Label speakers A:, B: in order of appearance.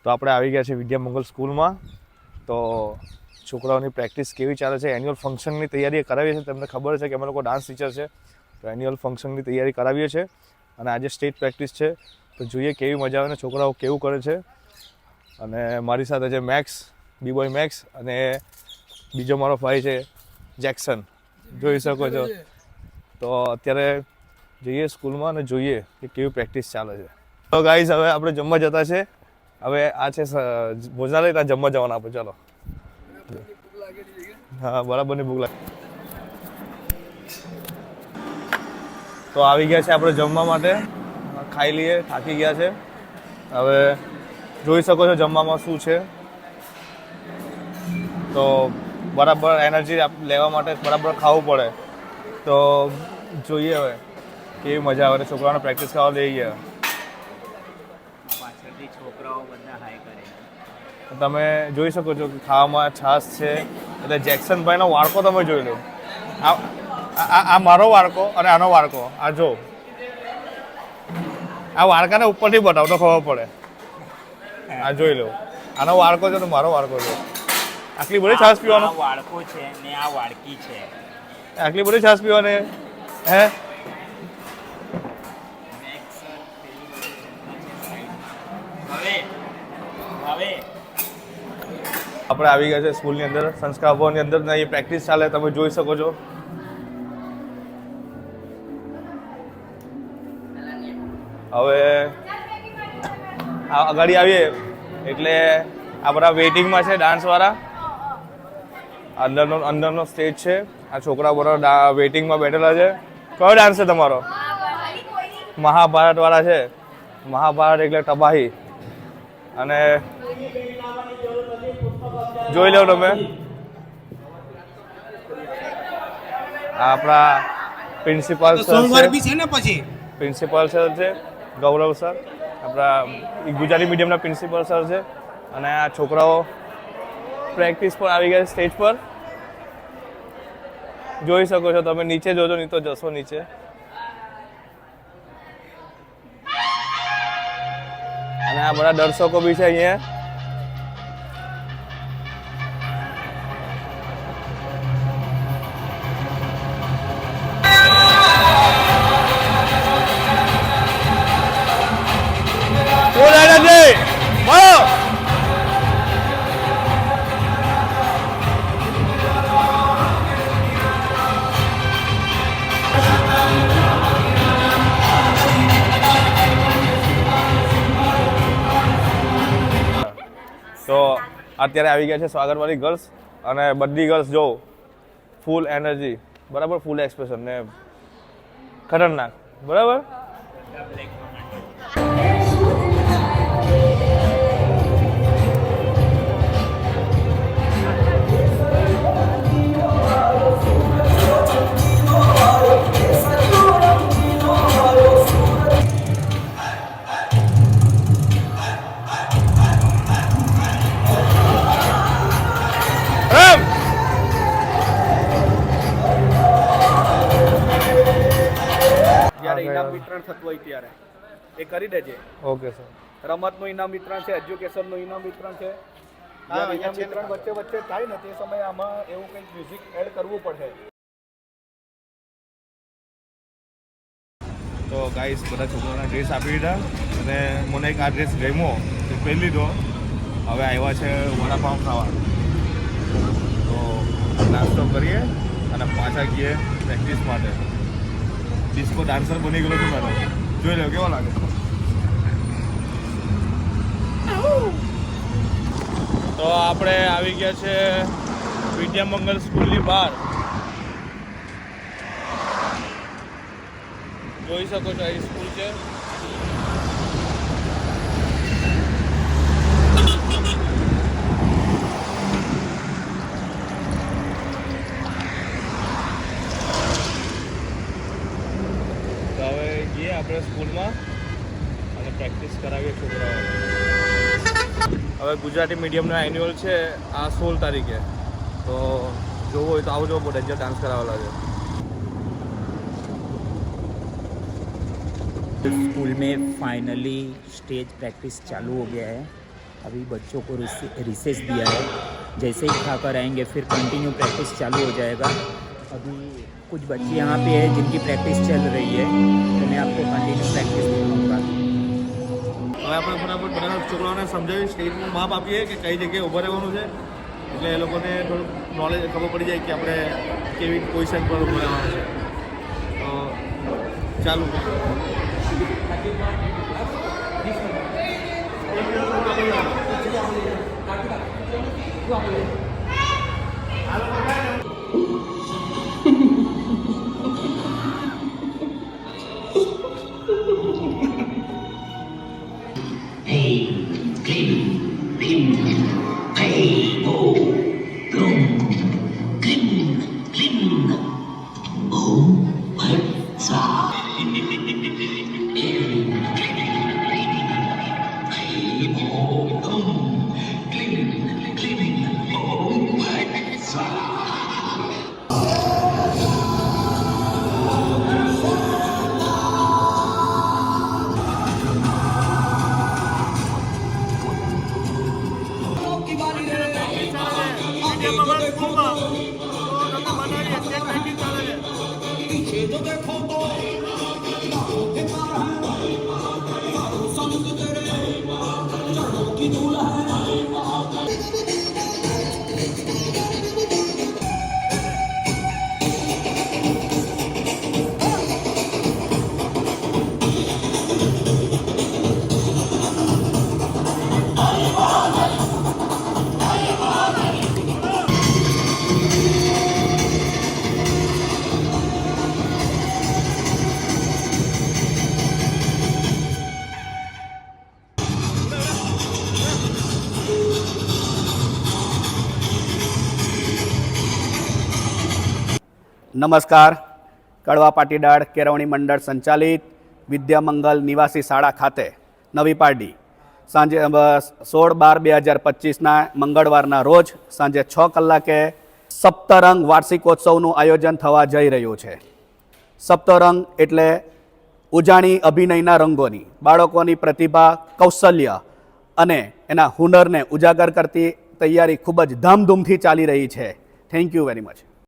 A: તો આપણે આવી ગયા છે વિદ્યામંગલ સ્કૂલમાં. તો છોકરાઓની પ્રેક્ટિસ કેવી ચાલે છે, એન્યુઅલ ફંક્શનની તૈયારી કરાવીએ છીએ. તમને ખબર છે કે અમે લોકો ડાન્સ ટીચર છે, તો એન્યુઅલ ફંક્શનની તૈયારી કરાવીએ છીએ. અને આજે સ્ટેજ પ્રેક્ટિસ છે, તો જોઈએ કેવી મજા આવે ને છોકરાઓ કેવું કરે છે. અને મારી સાથે છે મેક્સ, બી બોય મેક્સ, અને બીજો મારો ભાઈ છે જેક્સન, જોઈ શકો છો. તો અત્યારે જઈએ સ્કૂલમાં અને જોઈએ કે કેવી પ્રેક્ટિસ ચાલે છે. તો ગાઈઝ હવે આપણે જમવા જતા છે. હવે આ છે ભોજનાલય, ત્યાં જમવા જવાના આપણે. ચાલો. હા, બરાબરની ભૂખ લાગે. તો આવી ગયા છે આપણે જમવા માટે. ખાઈ લઈએ, થાકી ગયા છે. હવે જોઈ શકો છો જમવામાં શું છે. તો બરાબર એનર્જી લેવા માટે બરાબર ખાવું પડે. તો જોઈએ હવે કેવી મજા આવે. છોકરાઓને પ્રેક્ટિસ કરવા લઈ ગયા.
B: પાછળથી છોકરાઓ બધા હાઈ કરે.
A: તમે જોઈ શકો છો કે ખાવામાં છાશ છે. એટલે જેક્સનભાઈનો વાડકો તમે જોઈ લો. આ મારો વાડકો અને આનો વાડકો. આ જો, આ વાડકાને ઉપરથી બતાવો તો ખબર પડે. આ જોઈ લો, આનો વાડકો છે તો મારો વાડકો છે. આટલી બધી છાશ પીવાનો?
B: આ વાડકો છે ને આ વાડકી છે.
A: આટલી બધી છાશ પીવાની હે? આપણે આવી ગયા છે સ્કૂલની અંદર, સંસ્કાર ભવનની અંદર. એ પ્રેક્ટિસ ચાલે, તમે જોઈ શકો છો. હવે આગળ આવીએ એટલે આ બધા વેઇટિંગમાં છે ડાન્સવાળા. અંદરનો સ્ટેજ છે. આ છોકરા બધા વેઇટિંગમાં બેઠેલા છે. કયો ડાન્સ છે તમારો? મહાભારત વાળા છે. મહાભારત એટલે તબાહી. અને જોઈ લો તમે, આપણા પ્રિન્સિપાલ સર છે. પ્રિન્સિપાલ સર છે ગૌરવ સર, આપણા ગુજરાતી મીડિયમના પ્રિન્સિપાલ સર છે. અને આ છોકરાઓ પ્રેક્ટિસ પર આવી ગયા સ્ટેજ પર. જોઈ શકો છો તમે. નીચે જોજો, નહીં તો જશો નીચે. અને આ બધા દર્શકો બી છે અહીંયા. તો અત્યારે આવી ગયા છે સ્વાગતવાળી ગર્લ્સ. અને બધી ગર્લ્સ જો ફૂલ એનર્જી, બરાબર, ફૂલ એક્સપ્રેશન ને ખતરનાક, બરાબર.
C: ઇનામ વિતરણ થતું હોય ત્યારે એ કરી દેજે.
A: Okay sir.
C: રમતનું ઇનામ વિતરણ છે, એજ્યુકેશનનું ઇનામ વિતરણ છે. ઇનામ વિતરણ વચ્ચે વચ્ચે થાય ને તે સમયે આમાં એવું કંઈક મ્યુઝિક એડ કરવું પડે.
A: તો ગાઈસ બધા છોકરાઓના ડ્રેસ આપી દીધા. અને મને એક આ ડ્રેસ ગમ્યો તો પહેરી લીધો. હવે આવ્યા છે વડાપાઉં ખાવા. તો નાસ્તો કરીએ અને પાછા ગઈએ પ્રેક્ટિસ માટે. ડિસ્કો ડાન્સર બની ગયો છું મારો. જોઈ લો કેવો લાગે. તો આપણે આવી ગયા છે વિદ્યામંગલ સ્કૂલની બહાર. જોઈ શકો છો અહીં સ્કૂલ છે. તો હવે જઈએ આપણે સ્કૂલમાં અને પ્રેક્ટિસ કરાવીએ છોકરાઓને. હવે ગુજરાતી મીડિયમનો એન્યુઅલ છે આ 16 તારીખે. તો જોવો હોય તો આવજો, બહુ ડેન્જર ડાન્સ કરાવેલા છે.
B: स्कूल में फाइनली स्टेज प्रैक्टिस चालू हो गया है अभी बच्चों को रिसेस दिया है, जैसे ही खाकर आएंगे फिर कंटिन्यू प्रैक्टिस चालू हो जाएगा। अभी कुछ बच्चे यहाँ पे हैं जिनकी प्रैक्टिस चल रही है, तो मैं आपको कंटिन्यू प्रैक्टिस दिखाऊंगा।
A: હવે આપણે ફટાફટ બધા છોકરાઓને સમજાવી સ્ટેજનું માપ આપીએ કે કઈ જગ્યાએ ઊભા રહેવાનું છે, એટલે એ લોકોને થોડુંક નોલેજ ખબર પડી જાય કે આપણે કેવી પોઝિશન પર ઊભું રહેવાનું છે. તો ચાલુ.
C: નમસ્કાર. કડવા પાટીદાર કેળવણી મંડળ સંચાલિત વિદ્યામંગલ નિવાસી શાળા ખાતે નવી પારડી સાંજે 16/12/2025ના મંગળવારના રોજ સાંજે 6 કલાકે સપ્તરંગ વાર્ષિકોત્સવનું આયોજન થવા જઈ રહ્યું છે. સપ્તરંગ એટલે ઉજાણી અભિનયના રંગોની, બાળકોની પ્રતિભા, કૌશલ્ય અને એના હુનરને ઉજાગર કરતી તૈયારી ખૂબ જ ધામધૂમથી ચાલી રહી છે. Thank you very much.